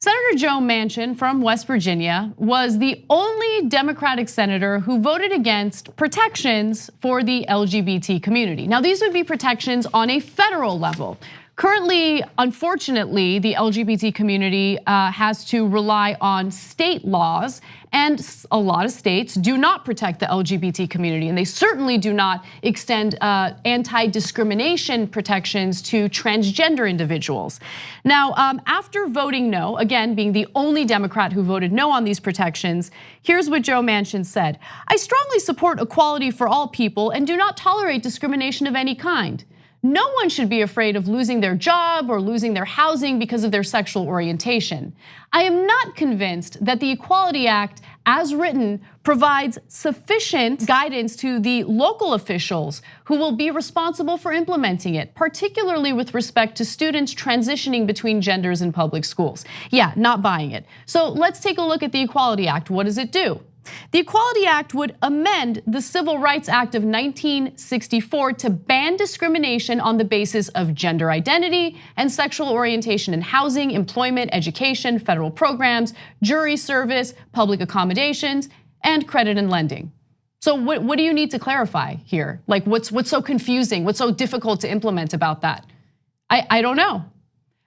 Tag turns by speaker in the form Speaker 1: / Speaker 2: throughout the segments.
Speaker 1: Senator Joe Manchin from West Virginia was the only Democratic senator who voted against protections for the LGBT community. Now, these would be protections on a federal level. Currently, unfortunately, the LGBT community has to rely on state laws, and a lot of states do not protect the LGBT community, and they certainly do not extend anti-discrimination protections to transgender individuals. Now, after voting no, again, being the only Democrat who voted no on these protections, here's what Joe Manchin said. "I strongly support equality for all people and do not tolerate discrimination of any kind. No one should be afraid of losing their job or losing their housing because of their sexual orientation. I am not convinced that the Equality Act, as written, provides sufficient guidance to the local officials who will be responsible for implementing it, particularly with respect to students transitioning between genders in public schools." Yeah, not buying it. So let's take a look at the Equality Act. What does it do? The Equality Act would amend the Civil Rights Act of 1964 to ban discrimination on the basis of gender identity and sexual orientation in housing, employment, education, federal programs, jury service, public accommodations, and credit and lending. So what do you need to clarify here? Like what's so confusing, what's so difficult to implement about that? I don't know.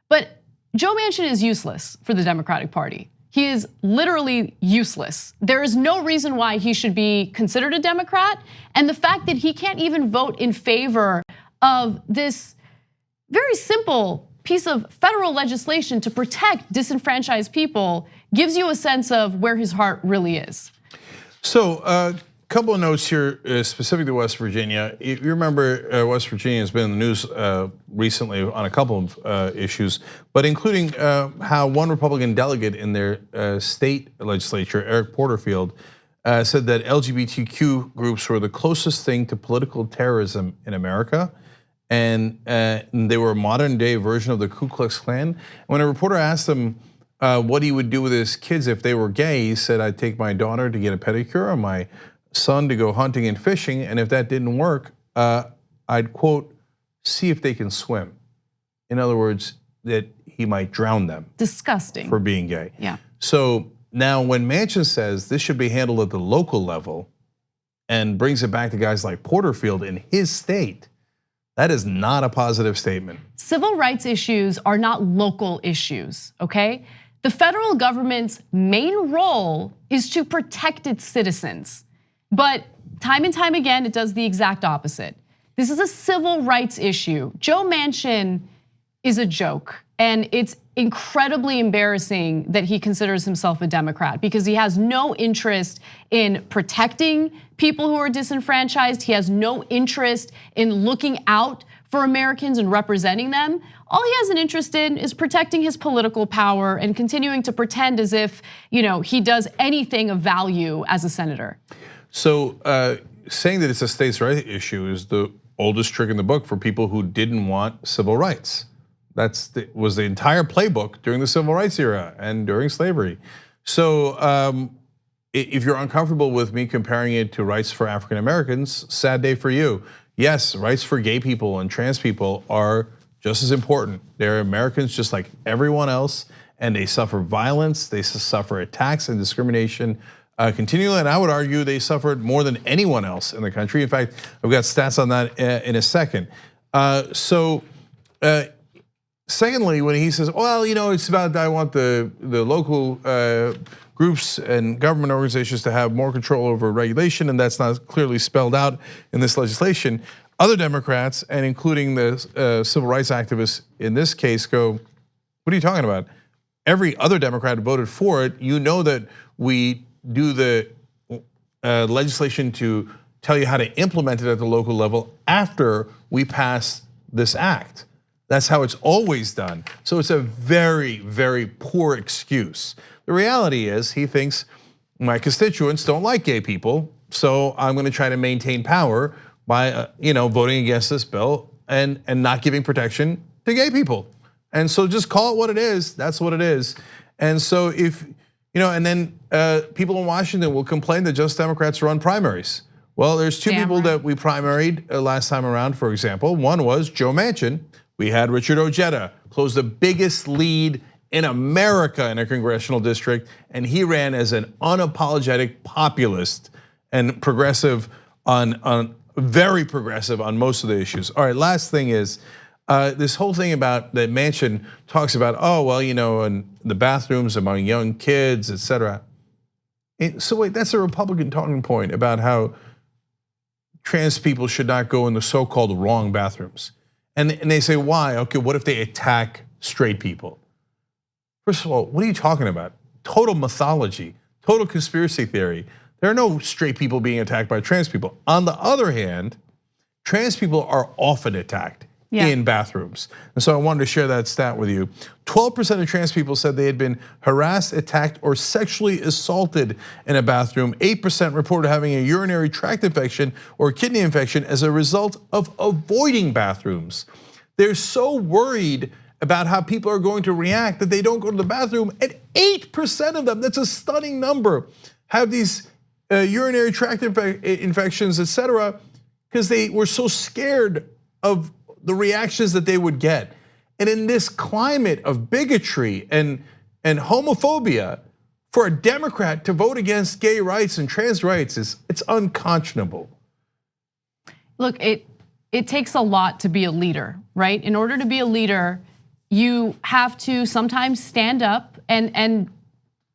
Speaker 1: But Joe Manchin is useless for the Democratic Party. He is literally useless. There is no reason why he should be considered a Democrat. And the fact that he can't even vote in favor of this very simple piece of federal legislation to protect disenfranchised people gives you a sense of where his heart really is.
Speaker 2: So a couple of notes here specific to West Virginia. You remember West Virginia has been in the news recently on a couple of issues, but including how one Republican delegate in their state legislature, Eric Porterfield, said that LGBTQ groups were the closest thing to political terrorism in America. And they were a modern day version of the Ku Klux Klan. When a reporter asked him what he would do with his kids if they were gay, he said, "I'd take my daughter to get a pedicure, or my son to go hunting and fishing, and if that didn't work, I'd quote, see if they can swim." In other words, that he might drown them.
Speaker 1: Disgusting.
Speaker 2: For being gay.
Speaker 1: Yeah.
Speaker 2: So now when Manchin says this should be handled at the local level and brings it back to guys like Porterfield in his state, that is not a positive statement.
Speaker 1: Civil rights issues are not local issues, okay? The federal government's main role is to protect its citizens. But time and time again, it does the exact opposite. This is a civil rights issue. Joe Manchin is a joke, and it's incredibly embarrassing that he considers himself a Democrat because he has no interest in protecting people who are disenfranchised. He has no interest in looking out for Americans and representing them. All he has an interest in is protecting his political power and continuing to pretend as if he does anything of value as a senator.
Speaker 2: So saying that it's a states' rights issue is the oldest trick in the book for people who didn't want civil rights. Was the entire playbook during the civil rights era and during slavery. So if you're uncomfortable with me comparing it to rights for African Americans, sad day for you. Yes, rights for gay people and trans people are just as important. They're Americans just like everyone else, and they suffer violence, they suffer attacks and discrimination continually, and I would argue they suffered more than anyone else in the country. In fact, I've got stats on that in a second. Secondly, when he says, well, it's about I want the local groups and government organizations to have more control over regulation, and that's not clearly spelled out in this legislation. Other Democrats, and including the civil rights activists in this case, go, what are you talking about? Every other Democrat voted for it. You know that we do the legislation to tell you how to implement it at the local level after we pass this act. That's how it's always done. So it's a very, very poor excuse. The reality is he thinks my constituents don't like gay people, so I'm gonna try to maintain power by voting against this bill and not giving protection to gay people. And so just call it what it is, that's what it is. And so if, and then people in Washington will complain that just Democrats run primaries. Well, there's two people that we primaried last time around, for example. One was Joe Manchin. We had Richard Ojeda close the biggest lead in America in a congressional district, and he ran as an unapologetic populist and progressive on very progressive on most of the issues. All right, last thing is this whole thing about that Manchin talks about, oh, well, in the bathrooms among young kids, et cetera. So wait, that's a Republican talking point about how trans people should not go in the so-called wrong bathrooms. And they say, why? Okay, what if they attack straight people? First of all, what are you talking about? Total mythology, total conspiracy theory. There are no straight people being attacked by trans people. On the other hand, trans people are often attacked in bathrooms. And so I wanted to share that stat with you. 12% of trans people said they had been harassed, attacked, or sexually assaulted in a bathroom. 8% reported having a urinary tract infection or kidney infection as a result of avoiding bathrooms. They're so worried about how people are going to react that they don't go to the bathroom. And 8% of them, that's a stunning number, have these urinary tract infections, et cetera, because they were so scared of the reactions that they would get. And in this climate of bigotry and homophobia, for a Democrat to vote against gay rights and trans rights it's unconscionable.
Speaker 1: Look, it takes a lot to be a leader, right? In order to be a leader, you have to sometimes stand up and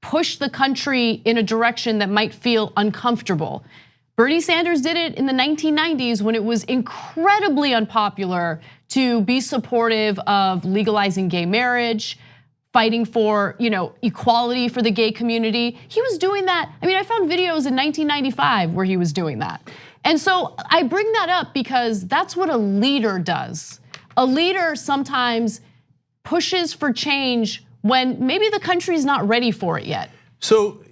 Speaker 1: push the country in a direction that might feel uncomfortable. Bernie Sanders did it in the 1990s when it was incredibly unpopular to be supportive of legalizing gay marriage, fighting for equality for the gay community. He was doing that. I mean, I found videos in 1995 where he was doing that. And so I bring that up because that's what a leader does. A leader sometimes pushes for change when maybe the country's not ready for it yet.
Speaker 2: So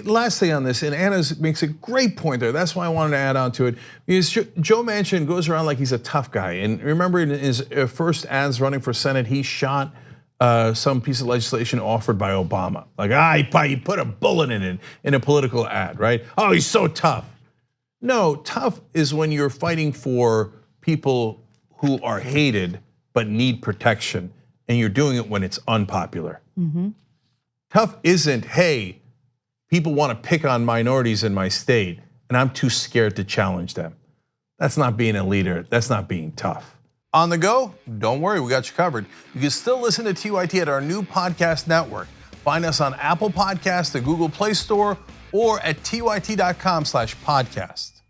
Speaker 2: last thing on this, and Anna makes a great point there. That's why I wanted to add on to it. Because Joe Manchin goes around like he's a tough guy. And remember in his first ads running for Senate, he shot some piece of legislation offered by Obama. Like, he put a bullet in it in a political ad, right? Oh, he's so tough. No, tough is when you're fighting for people who are hated but need protection, and you're doing it when it's unpopular. Tough isn't, hey, people want to pick on minorities in my state, and I'm too scared to challenge them. That's not being a leader, that's not being tough. On the go, don't worry, we got you covered. You can still listen to TYT at our new podcast network. Find us on Apple Podcasts, the Google Play Store, or at tyt.com/podcast.